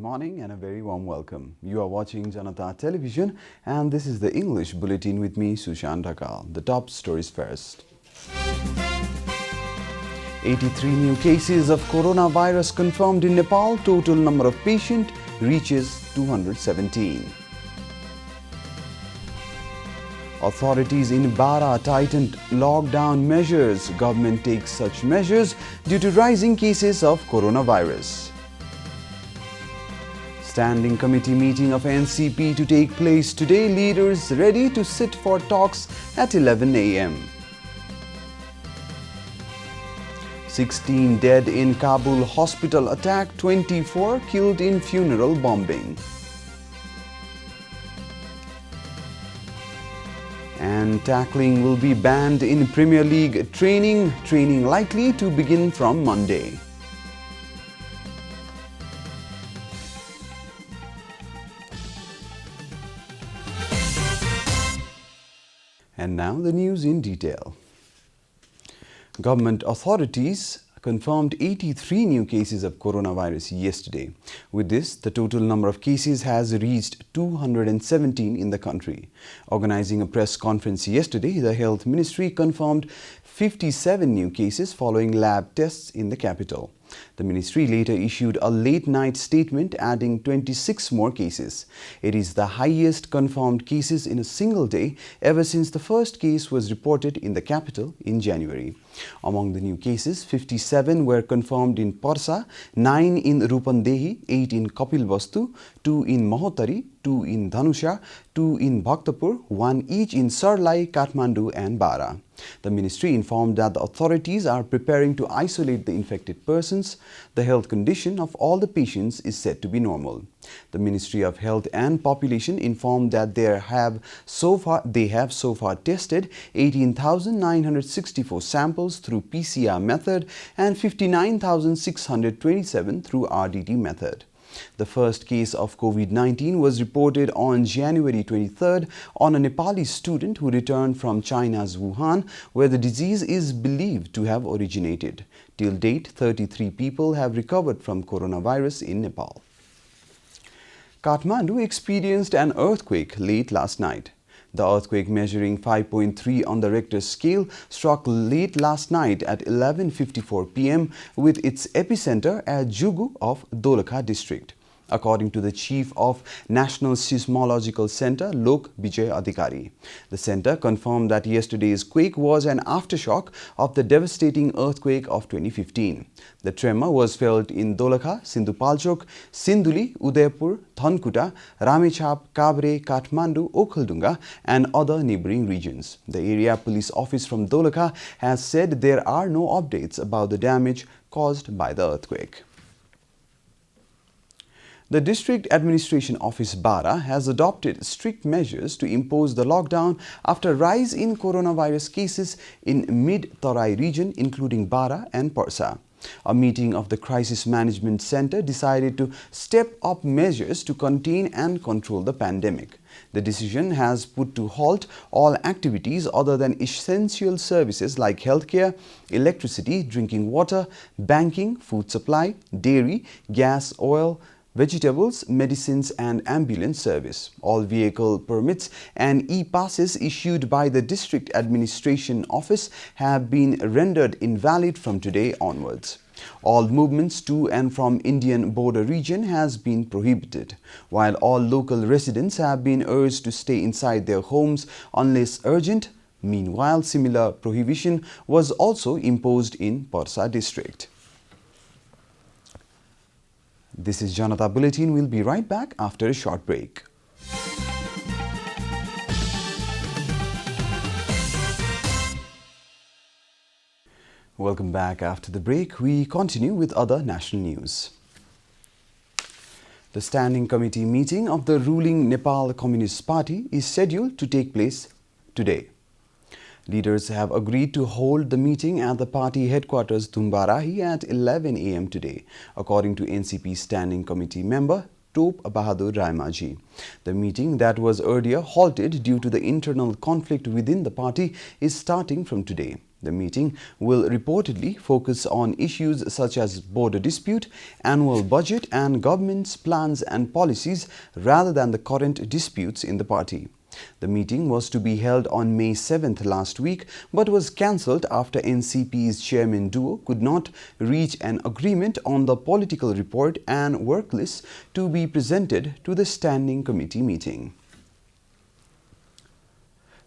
morning and a very warm welcome. You are watching Janata Television and this is the English Bulletin with me, Sushant. The top stories first. 83 new cases of coronavirus confirmed in Nepal. Total number of patients reaches 217. Authorities in Bara tightened lockdown measures. Government takes such measures due to rising cases of coronavirus. Standing committee meeting of NCP to take place today. Leaders ready to sit for talks at 11 a.m. 16 dead in Kabul hospital attack, 24 killed in funeral bombing. And tackling will be banned in Premier League training. Training likely to begin from Monday. And now the news in detail. Government authorities confirmed 83 new cases of coronavirus yesterday. With this, the total number of cases has reached 217 in the country. Organizing a press conference yesterday, the Health Ministry confirmed 57 new cases following lab tests in the capital. The ministry later issued a late-night statement adding 26 more cases. It is the highest confirmed cases in a single day ever since the first case was reported in the capital in January. Among the new cases, 57 were confirmed in Parsa, 9 in Rupandehi, 8 in Kapilvastu, 2 in Mahotari, 2 in Dhanusha, 2 in Bhaktapur, 1 each in Sarlai, Kathmandu and Bara. The ministry informed that the authorities are preparing to isolate the infected persons. The health condition of all the patients is said to be normal. The Ministry of Health and Population informed that they have so far tested 18,964 samples through PCR method and 59,627 through RDT method. The first case of COVID-19 was reported on January 23rd on a Nepali student who returned from China's Wuhan, where the disease is believed to have originated. Till date, 33 people have recovered from coronavirus in Nepal. Kathmandu experienced an earthquake late last night. The earthquake, measuring 5.3 on the Richter scale, struck late last night at 11:54 p.m. with its epicenter at Jugu of Dolakha district. According to the chief of National Seismological Center, Lok Vijay Adhikari, the center confirmed that yesterday's quake was an aftershock of the devastating earthquake of 2015. The tremor was felt in Dolakha, Sindhupalchok, Sinduli, Udaipur, Thankuta, Ramechhap, Kabre, Kathmandu, Okhaldunga and other neighboring regions. The area police office from Dolakha has said there are no updates about the damage caused by the earthquake. The District Administration Office Bara has adopted strict measures to impose the lockdown after rise in coronavirus cases in mid-Tarai region including Bara and Parsa. A meeting of the Crisis Management Center decided to step up measures to contain and control the pandemic. The decision has put to halt all activities other than essential services like healthcare, electricity, drinking water, banking, food supply, dairy, gas, oil, vegetables, medicines and ambulance service. All vehicle permits and e-passes issued by the District Administration Office have been rendered invalid from today onwards. All movements to and from Indian border region has been prohibited, while all local residents have been urged to stay inside their homes unless urgent. Meanwhile, similar prohibition was also imposed in Parsa district. This is Janata Bulletin. We'll be right back after a short break. Welcome back after the break. We continue with other national news. The Standing Committee meeting of the ruling Nepal Communist Party is scheduled to take place today. Leaders have agreed to hold the meeting at the party headquarters Thumbarahi at 11 a.m. today. According to NCP Standing Committee member Top Bahadur Raimaji. The meeting that was earlier halted due to the internal conflict within the party is starting from today. The meeting will reportedly focus on issues such as border dispute, annual budget and government's plans and policies rather than the current disputes in the party. The meeting was to be held on May 7th last week but was cancelled after NCP's chairman duo could not reach an agreement on the political report and work list to be presented to the standing committee meeting.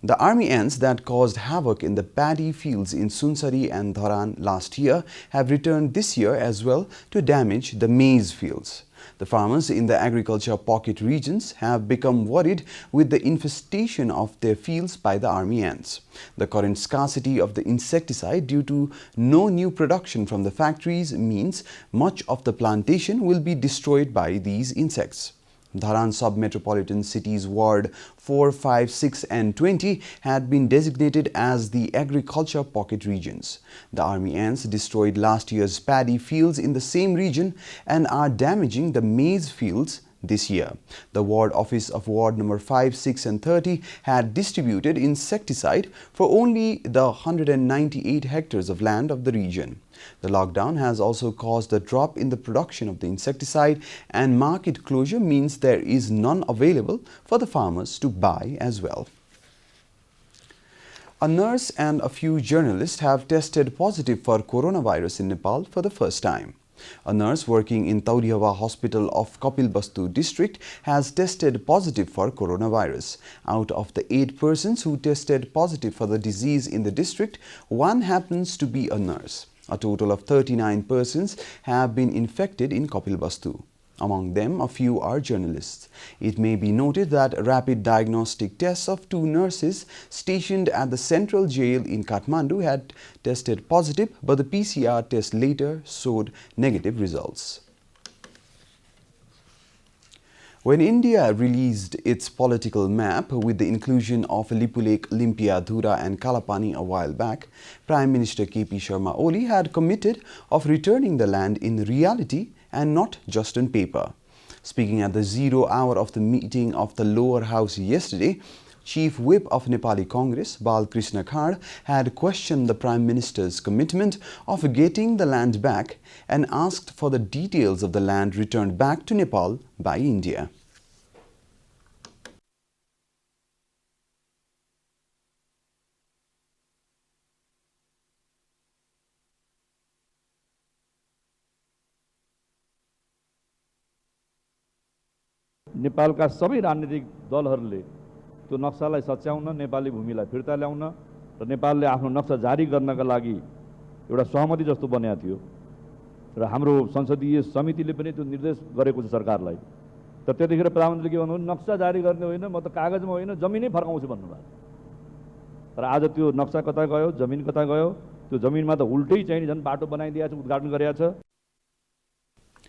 The army ants that caused havoc in the paddy fields in Sunsari and Dharan last year have returned this year as well to damage the maize fields. The farmers in the agriculture pocket regions have become worried with the infestation of their fields by the army ants. The current scarcity of the insecticide due to no new production from the factories means much of the plantation will be destroyed by these insects. Dharan sub-metropolitan cities Ward 4, 5, 6 and 20 had been designated as the agriculture pocket regions. The army ants destroyed last year's paddy fields in the same region and are damaging the maize fields this year. The ward office of Ward number 5, 6 and 30 had distributed insecticide for only the 198 hectares of land of the region. The lockdown has also caused a drop in the production of the insecticide, and market closure means there is none available for the farmers to buy as well. A nurse and a few journalists have tested positive for coronavirus in Nepal for the first time. A nurse working in Taurihawa Hospital of Kapilvastu district has tested positive for coronavirus. Out of the 8 persons who tested positive for the disease in the district, 1 happens to be a nurse. A total of 39 persons have been infected in Kapilvastu. Among them, a few are journalists. It may be noted that rapid diagnostic tests of 2 nurses stationed at the central jail in Kathmandu had tested positive, but the PCR test later showed negative results. When India released its political map with the inclusion of Lipulekh, Limpiadhura and Kalapani a while back, Prime Minister K.P. Sharma Oli had committed of returning the land in reality and not just on paper. Speaking at the 0 hour of the meeting of the lower house yesterday, Chief Whip of Nepali Congress, Balkrishna Khar, had questioned the Prime Minister's commitment of getting the land back and asked for the details of the land returned back to Nepal by India. नेपालका सबै राजनीतिक दलहरूले त्यो नक्सालाई सच्याउन, नेपाली भूमिलाई फिर्ता ल्याउन र नेपालले आफ्नो नक्सा जारी गर्नका लागि एउटा सहमति जस्तो बनेको थियो र हाम्रो संसदीय समितिले पनि त्यो निर्देश गरेको छ सरकारलाई। तर त्यतिखेर प्रधानमन्त्रीले के भन्नुभयो, नक्सा जारी गर्ने होइन, म त कागजमा होइन जमिनै फर्काउँछु भन्नुभयो। तर आज त्यो नक्सा कता गयो, जमिन कता गयो, त्यो जमिनमा त उल्टै चाहिँ झन् बाटो बनाइदिएको छ, उद्घाटन गरिएको छ।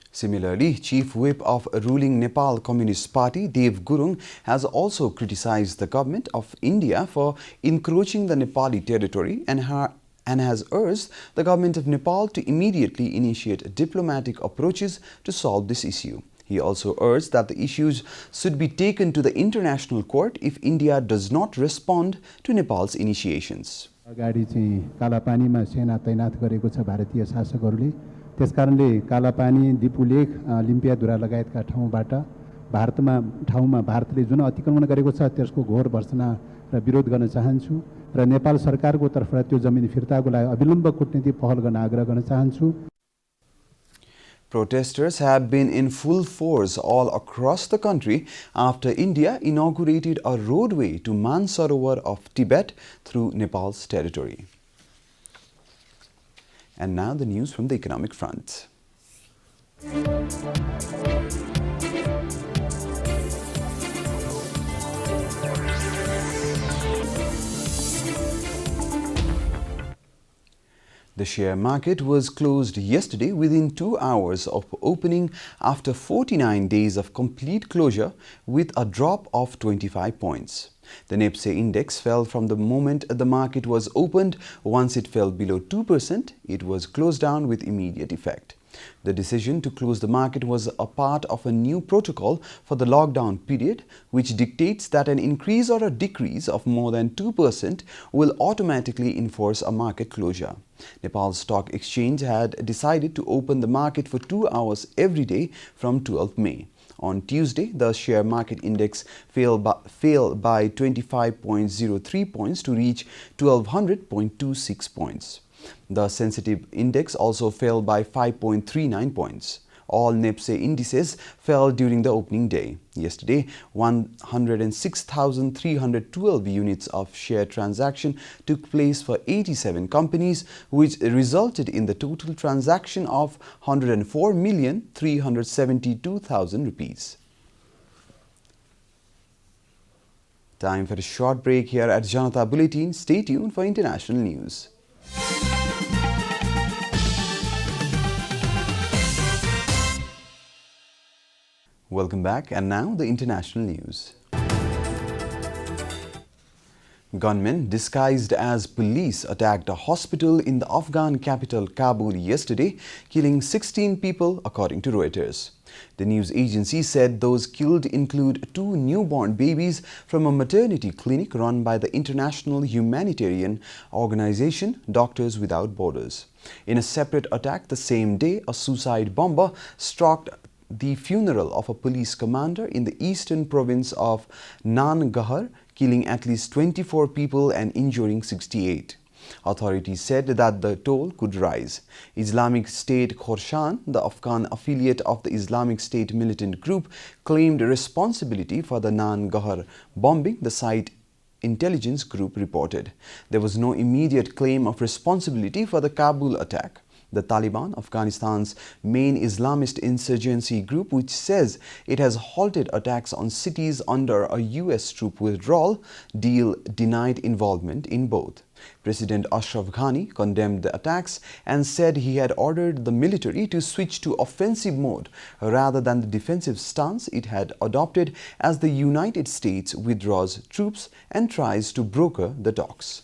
Similarly, Chief Whip of ruling Nepal Communist Party, Dev Gurung, has also criticized the government of India for encroaching the Nepali territory and has urged the government of Nepal to immediately initiate diplomatic approaches to solve this issue. He also urged that the issues should be taken to the international court if India does not respond to Nepal's initiations. अगाडि चाहिँ कालापानीमा सेना तैनात गरेको छ भारतीय शासकहरूले। त्यसकारणले कालापानी, दिपुलेख, लिम्पियाधुरा लगायतका ठाउँमा भारतले जुन अतिक्रमण गरेको छ त्यसको घोर भर्त्सना र विरोध गर्न चाहन्छु र नेपाल सरकारको तर्फबाट त्यो जमिन फिर्ताको लागि अविलम्ब कूटनीतिक पहल गर्न आग्रह गर्न चाहन्छु। Protesters have been in full force all across the country after India inaugurated a roadway to Mansarovar of Tibet through Nepal's territory. And now the news from the economic front. The share market was closed yesterday within 2 hours of opening after 49 days of complete closure with a drop of 25 points. The Nipsey index fell from the moment the market was opened. Once it fell below 2%, it was closed down with immediate effect. The decision to close the market was a part of a new protocol for the lockdown period, which dictates that an increase or a decrease of more than 2% will automatically enforce a market closure. Nepal Stock Exchange had decided to open the market for 2 hours every day from 12 May. On Tuesday, the share market index fell by 25.03 points to reach 1200.26 points. The sensitive index also fell by 5.39 points. All NEPSE indices fell during the opening day. Yesterday, 106,312 units of share transaction took place for 87 companies, which resulted in the total transaction of 104,372,000 rupees. Time for a short break here at Janata Bulletin. Stay tuned for international news. Welcome back, and now the international news. Gunmen disguised as police attacked a hospital in the Afghan capital Kabul yesterday, killing 16 people, according to Reuters. The news agency said those killed include 2 newborn babies from a maternity clinic run by the international humanitarian organization Doctors Without Borders. In a separate attack the same day, a suicide bomber struck the funeral of a police commander in the eastern province of Nangarhar, killing at least 24 people and injuring 68. Authorities said that the toll could rise. Islamic State Khorasan, the Afghan affiliate of the Islamic State militant group, claimed responsibility for the Nangarhar bombing, the site intelligence group reported. There was no immediate claim of responsibility for the Kabul attack. The Taliban, Afghanistan's main Islamist insurgency group, which says it has halted attacks on cities under a US troop withdrawal deal, denied involvement in both. President Ashraf Ghani condemned the attacks and said he had ordered the military to switch to offensive mode rather than the defensive stance it had adopted as the United States withdraws troops and tries to broker the talks.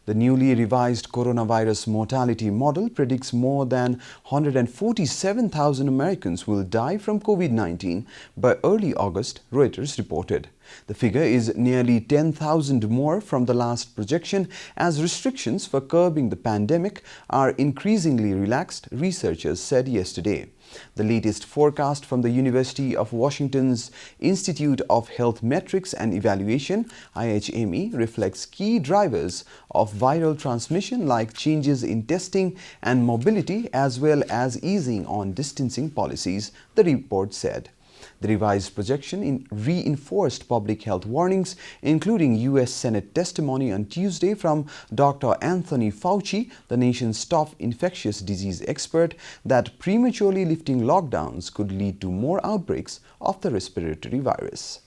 The newly revised coronavirus mortality model predicts more than 147,000 Americans will die from COVID-19 by early August, Reuters reported. The figure is nearly 10,000 more from the last projection as restrictions for curbing the pandemic are increasingly relaxed, researchers said yesterday. The latest forecast from the University of Washington's Institute of Health Metrics and Evaluation, IHME, reflects key drivers of viral transmission like changes in testing and mobility as well as easing on distancing policies, the report said. The revised projection reinforced public health warnings, including U.S. Senate testimony on Tuesday from Dr. Anthony Fauci, the nation's top infectious disease expert, that prematurely lifting lockdowns could lead to more outbreaks of the respiratory virus.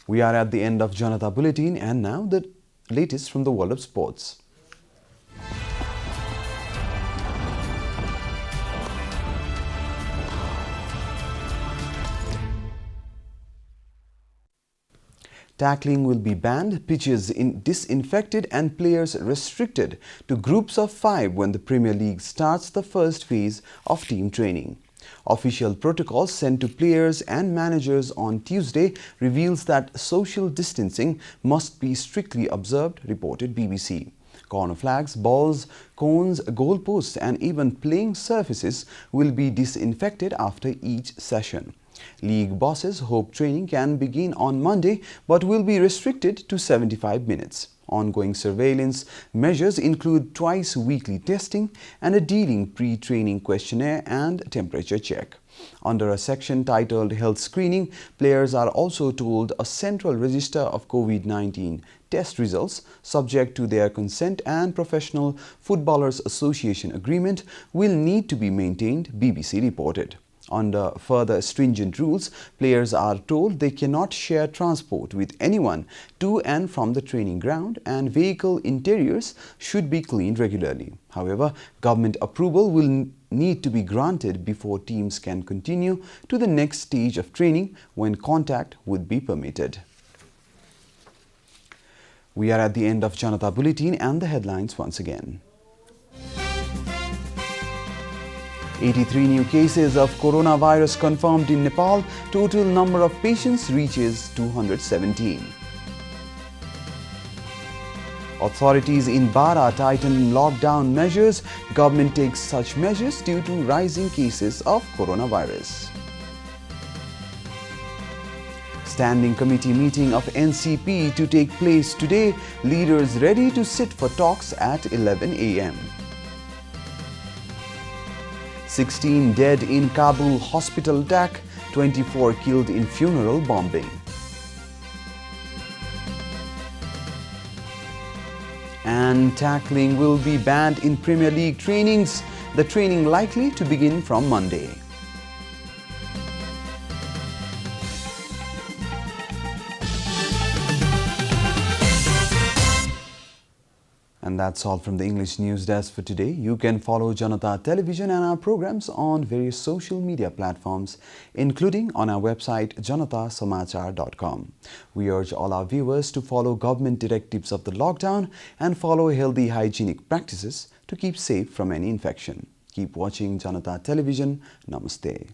We are at the end of Janata Bulletin, and now the latest from the world of sports. Tackling will be banned, pitches disinfected and players restricted to groups of 5 when the Premier League starts the first phase of team training. Official protocols sent to players and managers on Tuesday reveals that social distancing must be strictly observed, reported BBC. Corner flags, balls, cones, goalposts and even playing surfaces will be disinfected after each session. League bosses hope training can begin on Monday but will be restricted to 75 minutes. Ongoing surveillance measures include twice-weekly testing and a dealing pre-training questionnaire and temperature check. Under a section titled Health Screening, players are also told a central register of COVID-19 test results, subject to their consent and Professional Footballers Association agreement, will need to be maintained, BBC reported. Under further stringent rules, players are told they cannot share transport with anyone to and from the training ground, and vehicle interiors should be cleaned regularly. However, government approval will need to be granted before teams can continue to the next stage of training, when contact would be permitted. We are at the end of Janata Bulletin, and the headlines once again. 83 new cases of coronavirus confirmed in Nepal. Total number of patients reaches 217. Authorities in Bara tighten lockdown measures. Government takes such measures due to rising cases of coronavirus. Standing committee meeting of NCP to take place today. Leaders ready to sit for talks at 11 a.m. 16 dead in Kabul hospital attack. 24 killed in funeral bombing. And tackling will be banned in Premier League trainings. The training likely to begin from Monday. And that's all from the English News Desk for today. You can follow Janata Television and our programs on various social media platforms, including on our website JanataSamachar.com. We urge all our viewers to follow government directives of the lockdown and follow healthy hygienic practices to keep safe from any infection. Keep watching Janata Television. Namaste.